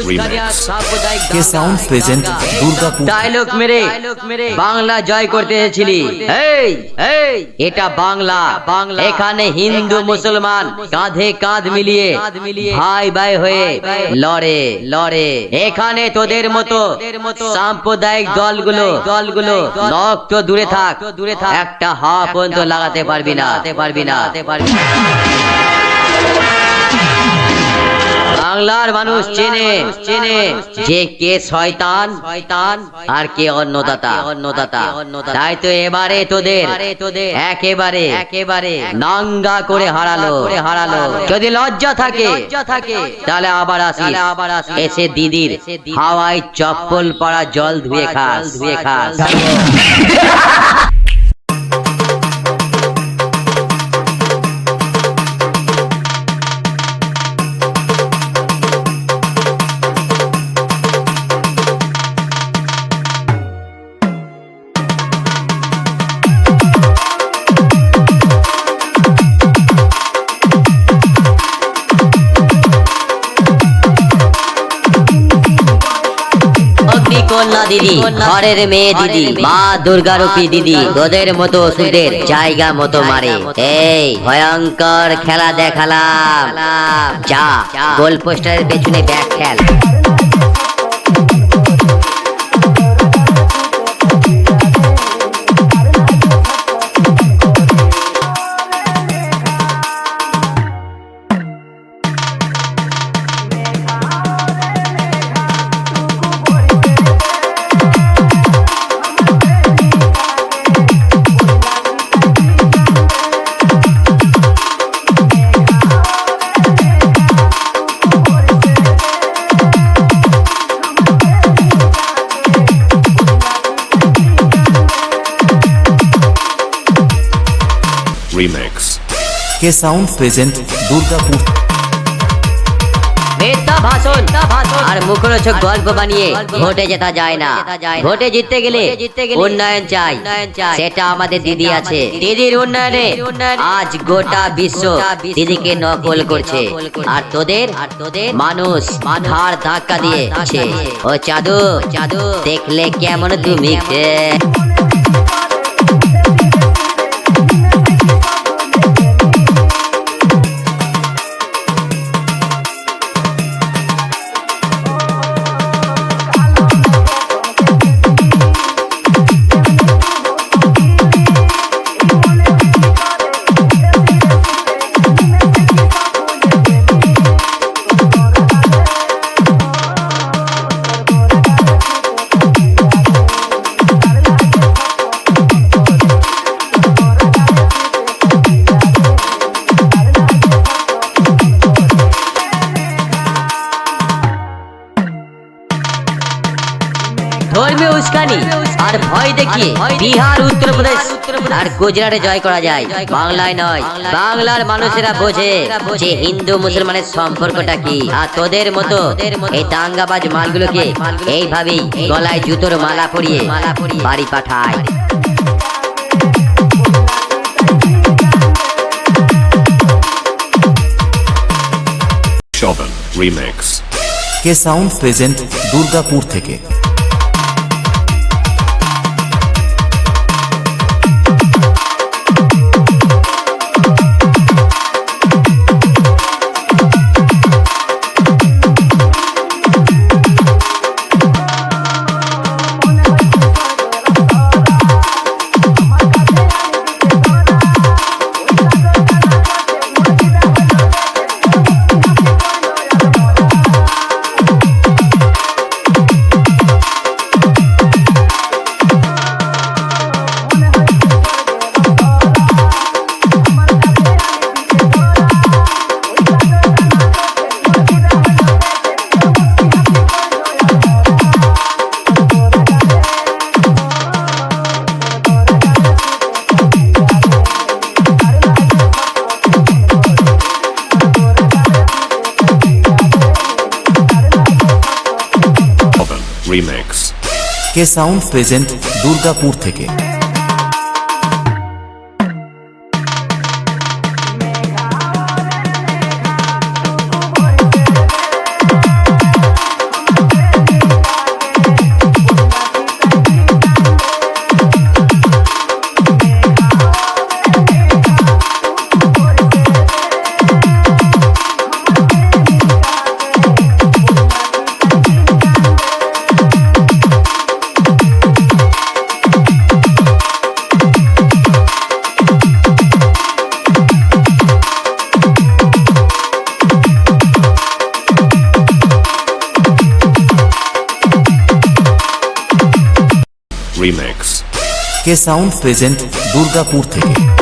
के sound present Durgapur dialogue মেরে বাংলা জয় করতে এসেছিলি। এটা বাংলা, এখানে হিন্দু মুসলমান কাঁধে কাঁধ মিলিয়ে ভাই ভাই হয়ে লড়ে। এখানে তোদের মতো সাম্প্রদায়িক দলগুলো নখ তো দূরে থাক, একটা হাত পর্যন্ত লাগাতে পারবি না। বাংলার মানুষ চেনে যে কে শয়তান আর কে অন্নদাতা। তাই তো এবারে তোদের একেবারে নাঙ্গা করে হারালো। যদি লজ্জা থাকে তাহলে আবার আসিস, এসে দিদির হাওয়ায় চপ্পল পড়া জল ধুয়ে খাস। কন্যা দিদি, ঘরের মেয়ে দিদি, মা দুর্গারূপী দিদি, তোদের মতো ওষুধের জায়গা মতো মারে। এই ভয়ঙ্কর খেলা দেখালাম, যা গোল পোস্টারের পেছনে ব্যাগ খেল। रिमिक्स के साउंड प्रेजेंट दुर्गापुर। ভাষণ আর মুখরোচক গল্প বানিয়ে ভোটে জেতা যায় না। ভোটে জিততে গেলে উন্নয়ন চাই, সেটা আমাদের দিদি আছে। দিদির উন্নয়নে আজ গোটা বিশ্ব দিদিকে নকল করছে, আর তোদের মানুষ ঘাড় ধাক্কা দিয়েছে। ও চাদু দেখলে কেমন তুমি? ধর্মীয় উস্কানি আর ভয় দেখিয়ে বিহার, উত্তরপ্রদেশ আর গুজরাটে জয় করা যায়, বাংলায় নয়। বাংলার মানুষেরা বোঝে যে হিন্দু মুসলমানের সম্পর্কটা কি। আর তোদের মতো এই দাঙ্গাবাজ মালগুলোকে এইভাবেই গলায় জুতোর মালা পরিয়ে বাড়ি পাঠায়। शोभन रिमिक्स के साउंड प्रेजेंट दुर्गापुर থেকে। रिमिक्स के साउंड प्रेजेंट दुर्गापुर থেকে। কে সাউন্ড প্রেজেন্ট দুর্গাপুর থেকে।